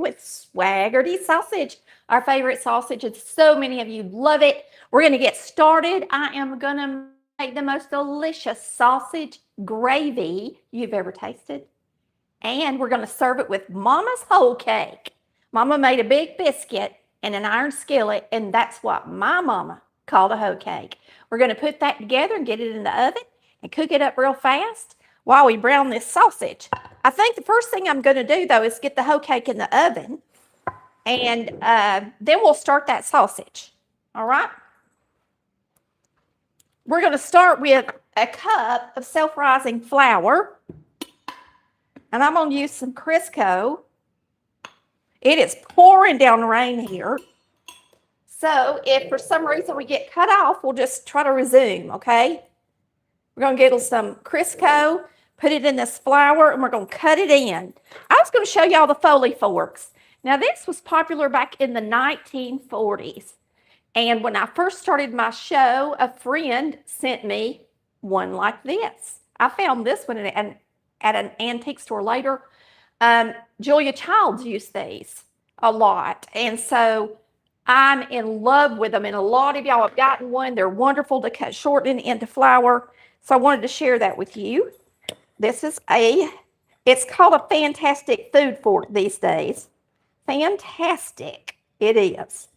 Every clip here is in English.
with Swaggerty sausage, our favorite sausage, and so many of you love it. We're going to get started. I am going to make the most delicious sausage gravy you've ever tasted. And we're going to serve it with Mama's whole cake. Mama made a big biscuit in an iron skillet, and that's what my mama called a hoe cake. We're going to put that together and get it in the oven and cook it up real fast while we brown this sausage. I think the first thing I'm going to do, though, is get the hoe cake in the oven, and then we'll start that sausage. All right? We're going to start with a cup of self-rising flour, and I'm going to use some Crisco. It is pouring down rain here. So if for some reason we get cut off, we'll just try to resume, okay? We're going to get some Crisco, put it in this flour, and we're going to cut it in. I was going to show y'all the Foley forks. Now, this was popular back in the 1940s. And when I first started my show, a friend sent me one like this. I found this one at an antique store later. Julia Childs used these a lot. And so I'm in love with them. And a lot of y'all have gotten one. They're wonderful to cut shortening into flour. So I wanted to share that with you. This is it's called a fantastic food fork these days. Fantastic it is.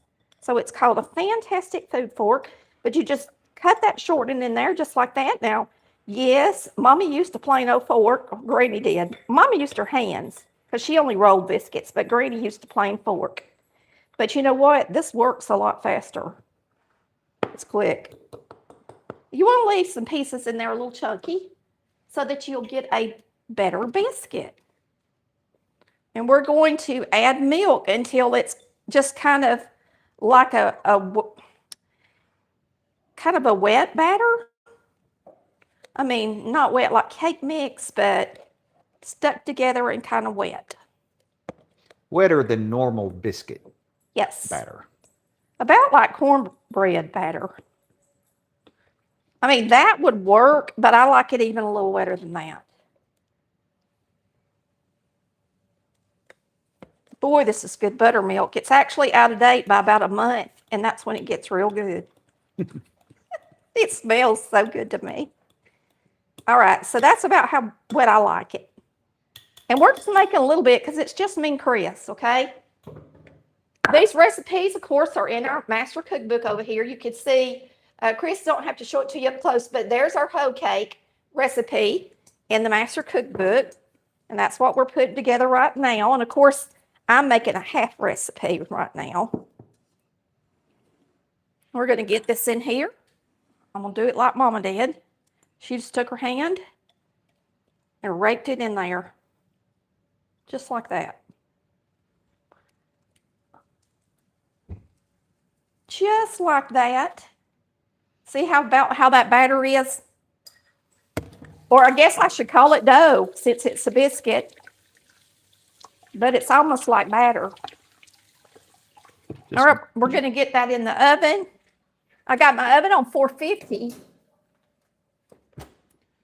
So it's called a fantastic food fork, but you just cut that shortening in there just like that. Now, yes, Mommy used a plain old fork. Granny did. Mommy used her hands because she only rolled biscuits, but Granny used a plain fork. But you know what? This works a lot faster. It's quick. You want to leave some pieces in there a little chunky so that you'll get a better biscuit. And we're going to add milk until it's just kind of like a wet batter. I mean, not wet like cake mix, but stuck together and kind of wet. Wetter than normal biscuit. Yes. Batter. About like cornbread batter. I mean, that would work, but I like it even a little wetter than that. Boy, this is good buttermilk. It's actually out of date by about a month, and that's when it gets real good. It smells so good to me. All right, so that's about how wet I like it. And we're just making a little bit because it's just me and Chris, okay? These recipes, of course, are in our master cookbook over here. You can see, Chris, don't have to show it to you up close, but there's our hoe cake recipe in the master cookbook. And that's what we're putting together right now. And, of course, I'm making a half recipe right now. We're going to get this in here. I'm going to do it like Mama did. She just took her hand and raked it in there. Just like that. Just like that. See how that batter is? Or I guess I should call it dough since it's a biscuit. But it's almost like batter. All right, we're going to get that in the oven. I got my oven on 450.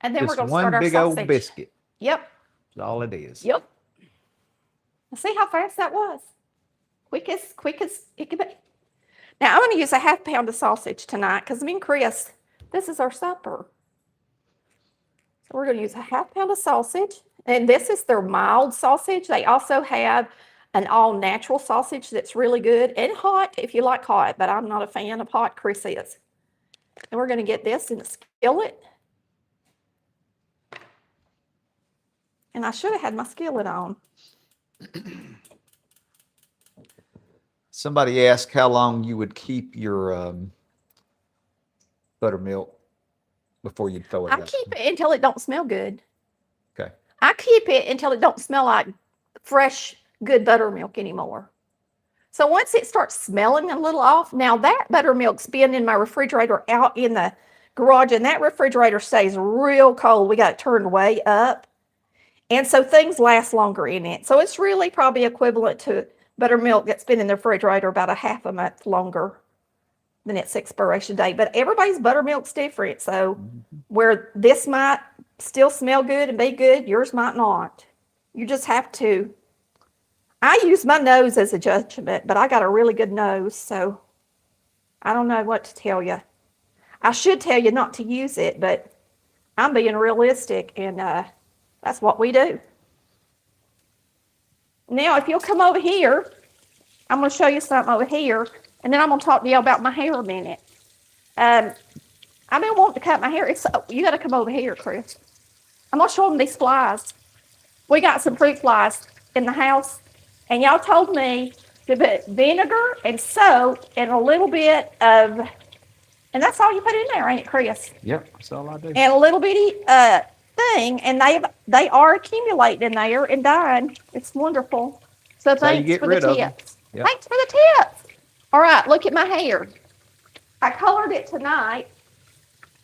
And then we're going to start our sausage. One big old biscuit. Yep. That's all it is. Yep. See how fast that was? Quick as it could be. Now, I'm going to use a half pound of sausage tonight because me and Chris, this is our supper. So we're going to use a half pound of sausage. And this is their mild sausage. They also have an all-natural sausage that's really good and hot if you like hot, but I'm not a fan of hot. Chris is. And we're going to get this in a skillet. And I should have had my skillet on. Somebody asked how long you would keep your buttermilk before you'd throw it out. I keep it until it don't smell good. Okay. I keep it until it don't smell like fresh, good buttermilk anymore. So once it starts smelling a little off, now that buttermilk's been in my refrigerator out in the garage, and that refrigerator stays real cold. We got it turned way up. And so things last longer in it. So it's really probably equivalent to buttermilk that's been in the refrigerator about a half a month longer than its expiration date. But everybody's buttermilk's different. So where this might still smell good and be good, yours might not. You just have to I use my nose as a judgment, but I got a really good nose, so I don't know what to tell you. I should tell you not to use it, but I'm being realistic, and that's what we do. Now, if you'll come over here, I'm going to show you something over here, and then I'm going to talk to you about my hair a minute. I've been wanting to cut my hair. You got to come over here, Chris. I'm going to show them these flies. We got some fruit flies in the house, and y'all told me to put vinegar and soap and a little bit of, and that's all you put in there, ain't it, Chris? Yep, that's all I do. And a little bitty thing, and they are accumulating in there and dying. It's wonderful. So thanks for the tips. Yep. Thanks for the tips. All right, look at my hair. I colored it tonight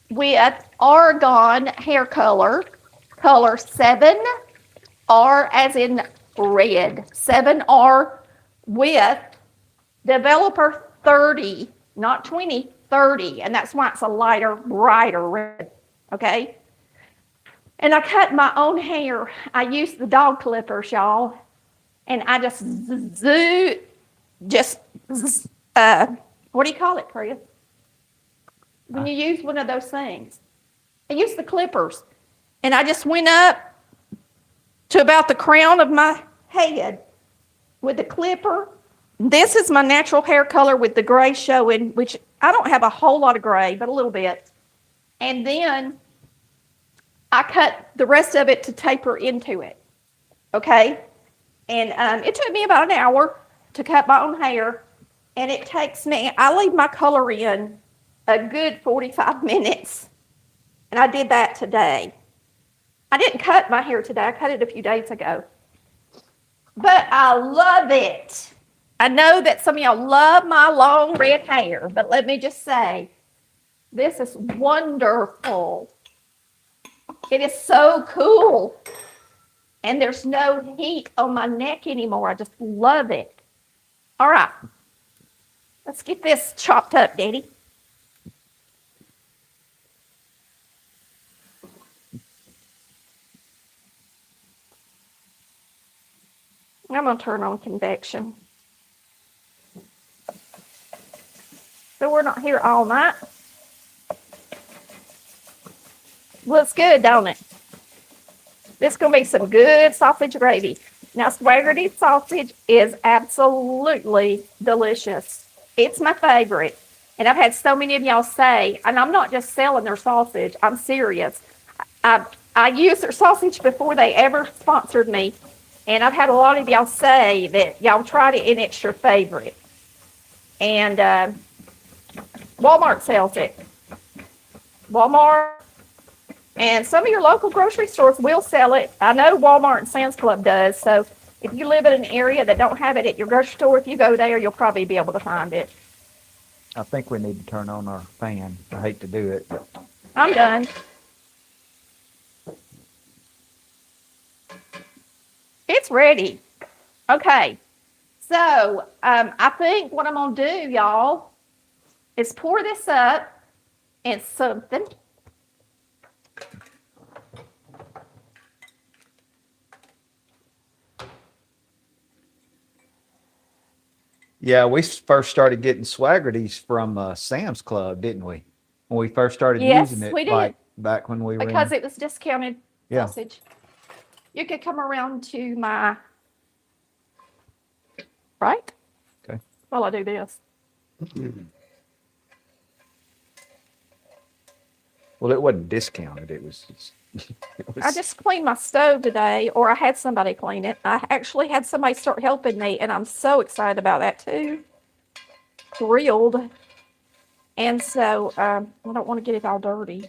with Argan hair color 7, R as in red, 7R with developer 30, not 20, 30, and that's why it's a lighter, brighter red, okay? And I cut my own hair. I used the dog clippers, y'all, and I just what do you call it, Chris? When you use one of those things. I used the clippers, and I just went up to about the crown of my head with the clipper. This is my natural hair color with the gray showing, which I don't have a whole lot of gray, but a little bit. And then I cut the rest of it to taper into it, okay? And it took me about an hour to cut my own hair, and it takes me, I leave my color in a good 45 minutes, and I did that today. I didn't cut my hair today. I cut it a few days ago. But I love it. I know that some of y'all love my long red hair, but let me just say, this is wonderful. It is so cool. And there's no heat on my neck anymore. I just love it. All right. Let's get this chopped up, Daddy. I'm going to turn on convection. So we're not here all night. Looks good, don't it? This is going to be some good sausage gravy. Now, Swaggerty sausage is absolutely delicious. It's my favorite. And I've had so many of y'all say, and I'm not just selling their sausage, I'm serious. I used their sausage before they ever sponsored me. And I've had a lot of y'all say that y'all tried it and it's your favorite. And Walmart sells it. Walmart and some of your local grocery stores will sell it. I know Walmart and Sam's Club does. So if you live in an area that don't have it at your grocery store, if you go there, you'll probably be able to find it. I think we need to turn on our fan. I hate to do it, but I'm done. It's ready. Okay. So I think what I'm going to do, y'all, is pour this up in something. yeah, we first started getting Swaggerties from Sam's Club, didn't we? When we first started using it, we did. like back when we were Because it was discounted Yeah. sausage. You could come around to my right. Okay. While I do this. Well, it wasn't discounted. It was. I just cleaned my stove today, or I had somebody clean it. I actually had somebody start helping me, and I'm so excited about that too. Thrilled. And so I don't want to get it all dirty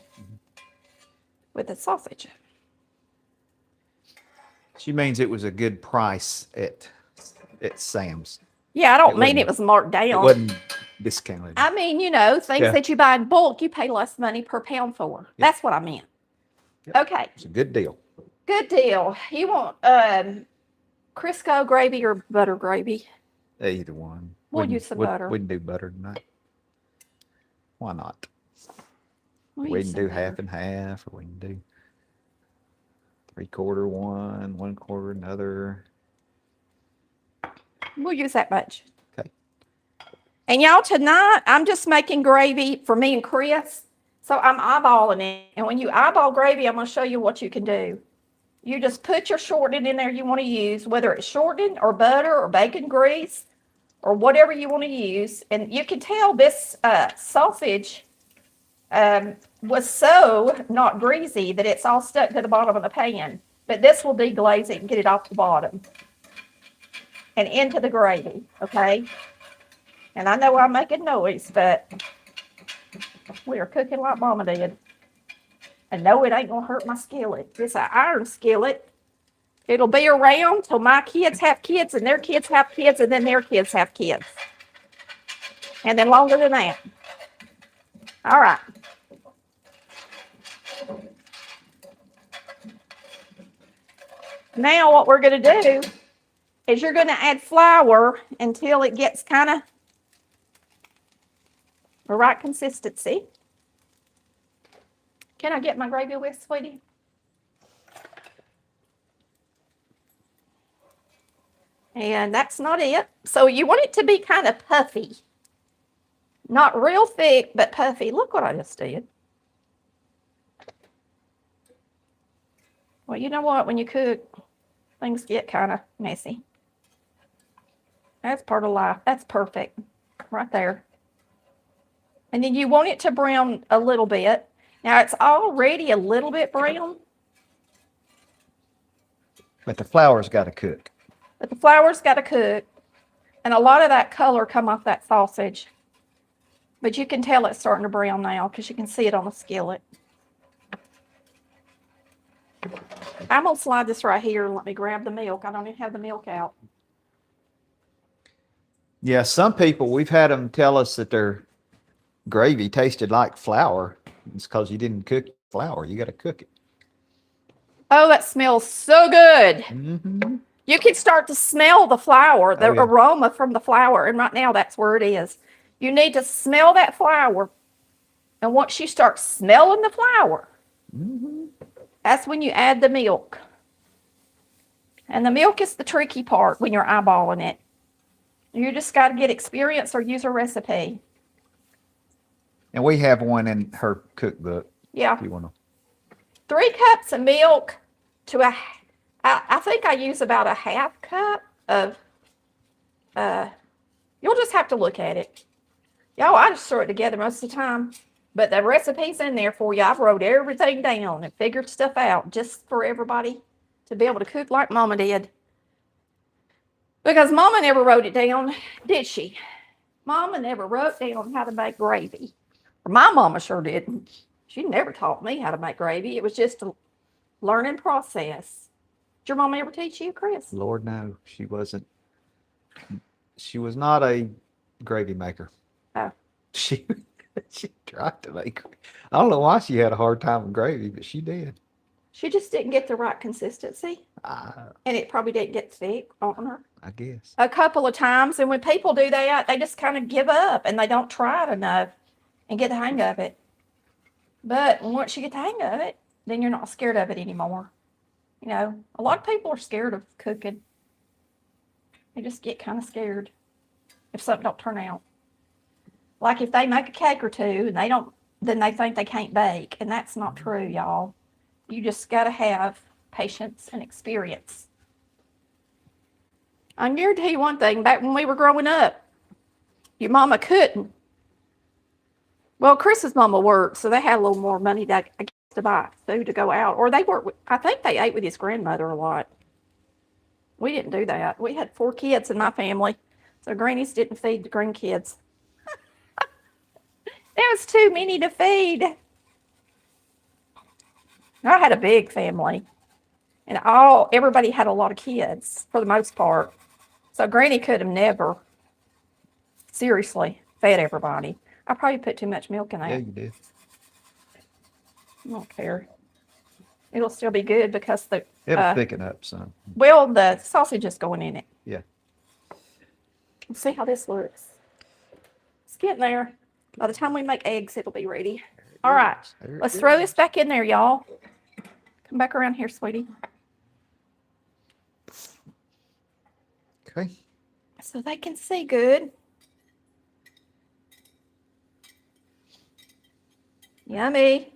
with the sausage. She means it was a good price at Sam's. Yeah, I don't It mean wasn't- it was marked down. It wasn't discounted. I mean, you know, things Yeah. that you buy in bulk, you pay less money per pound for. Yeah. That's what I meant. Yep. Okay, It's a good deal. good deal. You want Crisco gravy or butter gravy? Either one. We'll We can- use some we- butter. We can do butter tonight. Why not? We'll We use can some do butter. half and half, or we can do 3/4 one, 1/4 another. We'll use that much. Okay. And y'all, tonight, I'm just making gravy for me and Chris. So I'm eyeballing it. And when you eyeball gravy, I'm going to show you what you can do. You just put your shortening in there you want to use, whether it's shortening or butter or bacon grease or whatever you want to use. And you can tell this sausage was so not greasy that it's all stuck to the bottom of the pan. But this will deglaze it and get it off the bottom and into the gravy, okay? And I know I'm making noise, but we are cooking like Mama did. And no, it ain't gonna hurt my skillet. It's an iron skillet. It'll be around till my kids have kids and their kids have kids and then their kids have kids. And then longer than that. All right. Now what we're gonna do is you're gonna add flour until it gets kind of the right consistency. Can I get my gravy whisk, sweetie? And that's not it. So you want it to be kind of puffy. Not real thick, but puffy. Look what I just did. Well, you know what? When you cook, things get kind of messy. That's part of life. That's perfect. Right there. And then you want it to brown a little bit. Now, it's already a little bit brown. But the flour's got to cook. But the flour's got to cook. And a lot of that color come off that sausage. But you can tell it's starting to brown now because you can see it on the skillet. I'm going to slide this right here and let me grab the milk. I don't even have the milk out. Yeah, some people, we've had them tell us that their gravy tasted like flour. It's because you didn't cook flour. You got to cook it. Oh, that smells so good. Mm-hmm. You can start to smell the flour, the Oh, yeah. aroma from the flour. And right now, that's where it is. You need to smell that flour. And once you start smelling the flour, Mm-hmm. that's when you add the milk. And the milk is the tricky part when you're eyeballing it. You just got to get experience or use a recipe. And we have one in her cookbook. Yeah. If you want to. 3 cups of milk to I think I use about a half cup of, you'll just have to look at it. Y'all, I just throw it together most of the time. But the recipe's in there for you. I've wrote everything down and figured stuff out just for everybody to be able to cook like Mama did. Because Mama never wrote it down, did she? Mama never wrote down how to make gravy. Or my mama sure didn't. She never taught me how to make gravy. It was just a learning process. Did your mama ever teach you, Chris? Lord, no, she wasn't. She was not a gravy maker. Oh. She tried to make. I don't know why she had a hard time with gravy, but she did. She just didn't get the right consistency. And it probably didn't get thick on her. I guess. A couple of times. And when people do that, they just kind of give up and they don't try it enough and get the hang of it. But once you get the hang of it, then you're not scared of it anymore. You know, a lot of people are scared of cooking. They just get kind of scared if something don't turn out. Like if they make a cake or two and they don't, then they think they can't bake. And that's not true, y'all. You just got to have patience and experience. I can guarantee you one thing, back when we were growing up, your mama couldn't. Well, Chris's mama worked, so they had a little more money to buy food to go out. Or they worked with, I think they ate with his grandmother a lot. We didn't do that. We had 4 kids in my family, so grannies didn't feed the grandkids. There was too many to feed. I had a big family, and everybody had a lot of kids for the most part. So Granny could have never seriously fed everybody. I probably put too much milk in that. Yeah, you did. I don't care. It'll still be good because It'll thicken up some. Well, the sausage is going in it. Yeah. Let's see how this looks. It's getting there. By the time we make eggs, it'll be ready. All right. Let's throw this back in there, y'all. Come back around here, sweetie. Okay. so they can see good. Yummy.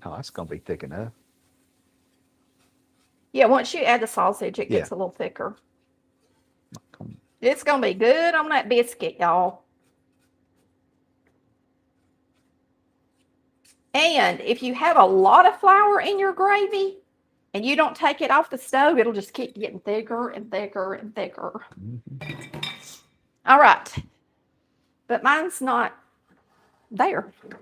Oh, that's gonna be thick enough. Yeah, once you add the sausage, it gets a little thicker. It's gonna be good on that biscuit, y'all. And if you have a lot of flour in your gravy and you don't take it off the stove, it'll just keep getting thicker and thicker and thicker. Mm-hmm. All right. But mine's not there. Okay.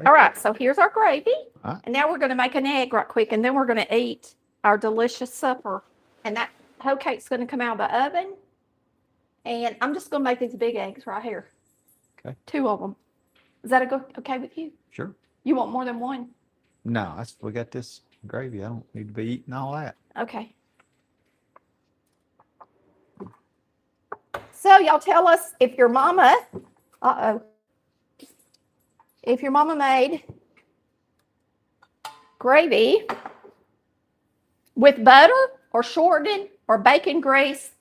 All right, so here's our gravy. Right. And now we're going to make an egg right quick, and then we're going to eat our delicious supper. And that hoe cake's going to come out of the oven. And I'm just going to make these big eggs right here. Okay. 2 of them. Is that okay with you? Sure. You want more than one? No, we got this gravy. I don't need to be eating all that. Okay. So y'all tell us if your mama, if your mama made gravy with butter or shortening or bacon grease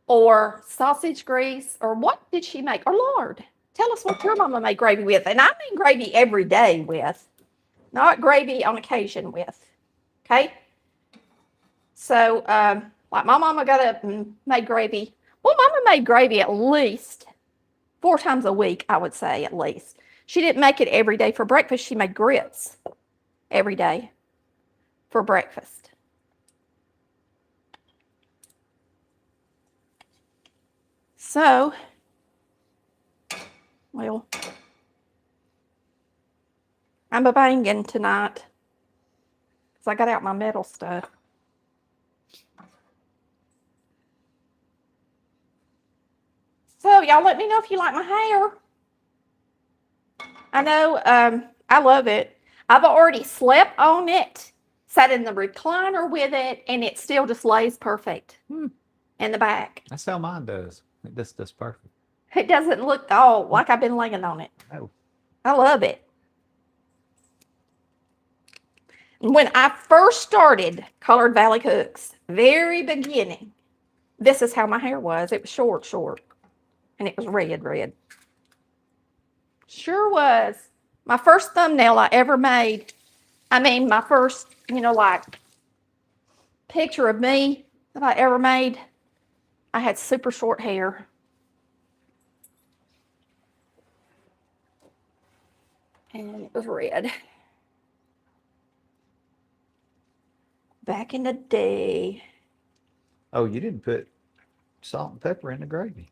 or sausage grease, or what did she make? Or lard. Tell us what your mama made gravy with. And I mean gravy every day with, not gravy on occasion with. Okay? So, like my mama got up and made gravy. Well, mama made gravy at least 4 times a week, I would say, at least. She didn't make it every day for breakfast. She made grits every day for breakfast. So, well, I'm a-banging tonight because I got out my metal stuff. So, y'all let me know if you like my hair. I know, I love it. I've already slept on it, sat in the recliner with it, and it still just lays perfect in the back. That's how mine does. It just does perfect. It doesn't look all like I've been laying on it. Oh. I love it. When I first started Colored Valley Cooks, very beginning, this is how my hair was. It was short, and it was red. Sure was. My first thumbnail I ever made, I mean, my first, like, picture of me that I ever made, I had super short hair. And it was red. Back in the day. Oh, you didn't put salt and pepper in the gravy.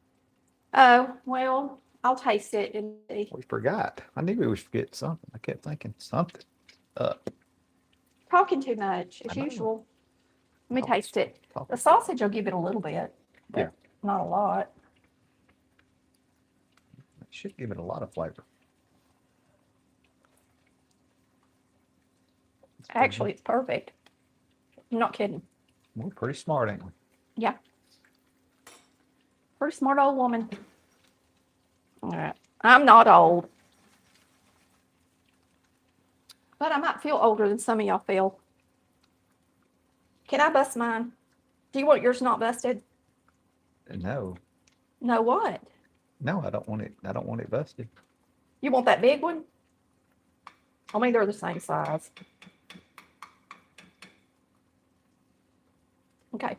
Oh, well, I'll taste it and see. We forgot. I knew we would forget something. I kept thinking something. Talking too much, as usual. Let me taste it. The sausage will give it a little bit, but not a lot. It should give it a lot of flavor. Actually, it's perfect. I'm not kidding. We're pretty smart, ain't we? Yeah. Pretty smart old woman. All right. I'm not old. But I might feel older than some of y'all feel. Can I bust mine? Do you want yours not busted? No. No what? No, I don't want it. I don't want it busted. You want that big one? I mean, they're the same size. Okay.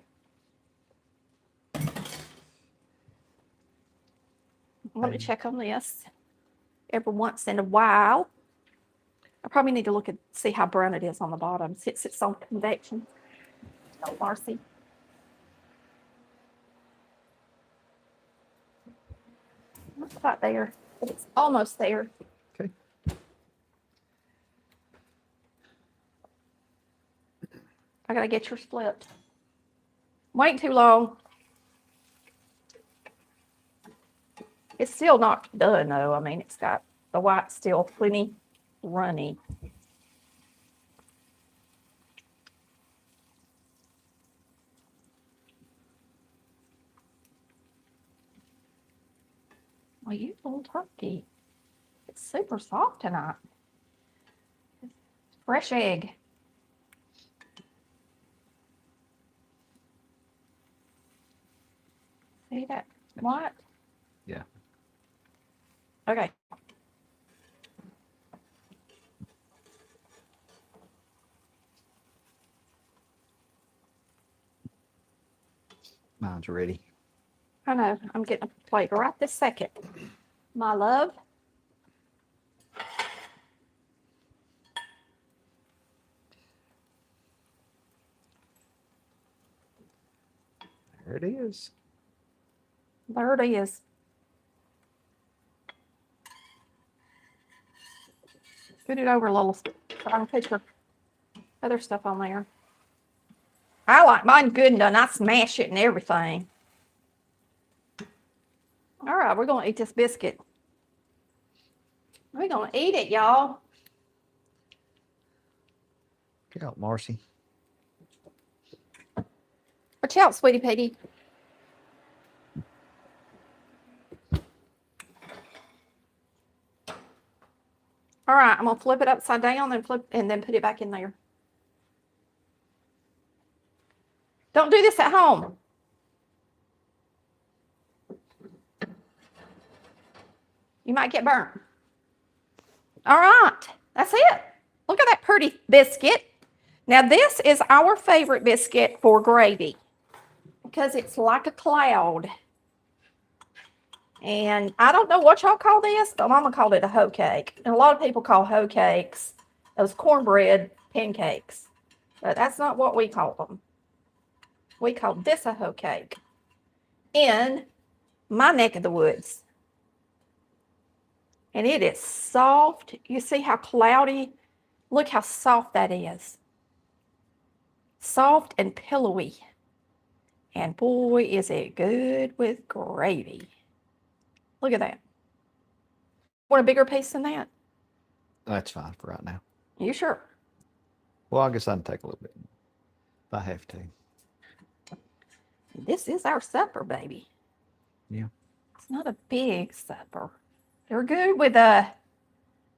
Let me check on this every once in a while. I probably need to look and see how brown it is on the bottom since it's on convection. Oh, Marcy. Not quite there, but it's almost there. Okay. I gotta get yours flipped. Wait too long. It's still not done though. I mean, it's got the white still plenty runny. Well, you little turkey. It's super soft tonight. Fresh egg. See that? What? Yeah. Okay. Mine's ready. I know. I'm getting a plate right this second. My love. There it is. There it is. Put it over a little so I can put your other stuff on there. I like mine good and done. I smash it and everything. All right, we're going to eat this biscuit. We're going to eat it, y'all. Get out, Marcy. Watch out, sweetie Petey. All right, I'm going to flip it upside down and then put it back in there. Don't do this at home. You might get burnt. All right, that's it. Look at that pretty biscuit. Now, this is our favorite biscuit for gravy because it's like a cloud. And I don't know what y'all call this, but Mama called it a hoe cake. And a lot of people call hoe cakes those cornbread pancakes. But that's not what we call them. We call this a hoe cake in my neck of the woods. And it is soft. You see how cloudy? Look how soft that is. Soft and pillowy. And boy, is it good with gravy. Look at that. Want a bigger piece than that? That's fine for right now. You sure? Well, I guess I can take a little bit if I have to. This is our supper, baby. Yeah. It's not a big supper. They're good with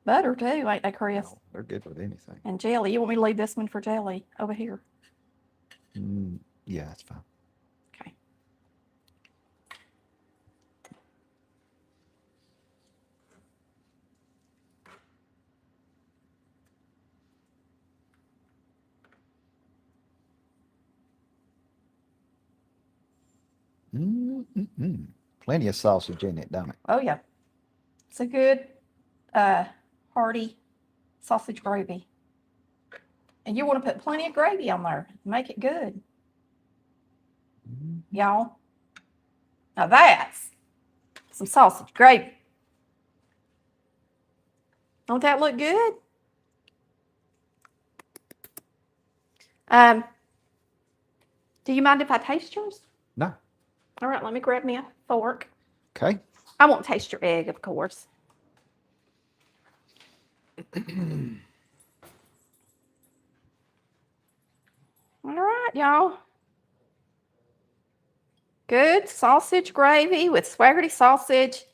butter too, ain't they, Chris? No, they're good with anything. And jelly. You want me to leave this one for jelly over here? Yeah, that's fine. Okay. Plenty of sausage in it, don't it? Oh, yeah. It's a good, hearty sausage gravy. And you want to put plenty of gravy on there. Make it good. Y'all. Now that's some sausage gravy. Don't that look good? Do you mind if I taste yours? No. All right, let me grab me a fork. Okay. I won't taste your egg, of course. All right, y'all. Good sausage gravy with Swaggerty sausage.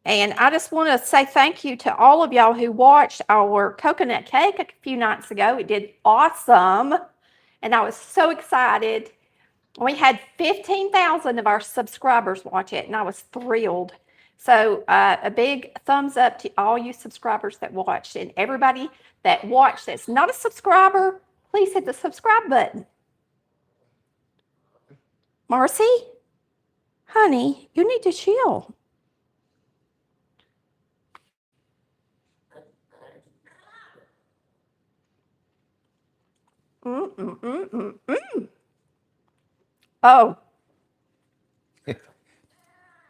And I just want to say thank you to all of y'all who watched our coconut cake a few nights ago. It did awesome. And I was so excited. We had 15,000 of our subscribers watch it, and I was thrilled. So a big thumbs up to all you subscribers that watched. And everybody that watched that's not a subscriber, please hit the subscribe button. Marcy, honey, you need to chill. Oh.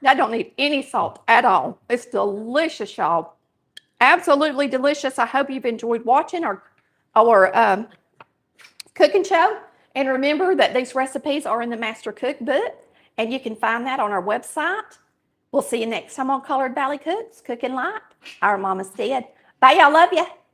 I don't need any salt at all. It's delicious, y'all. Absolutely delicious. I hope you've enjoyed watching our cooking show. And remember that these recipes are in the Master Cookbook, and you can find that on our website. We'll see you next time on Colored Valley Cooks, Cooking Light. Our mama's dead. Bye, y'all. Love you.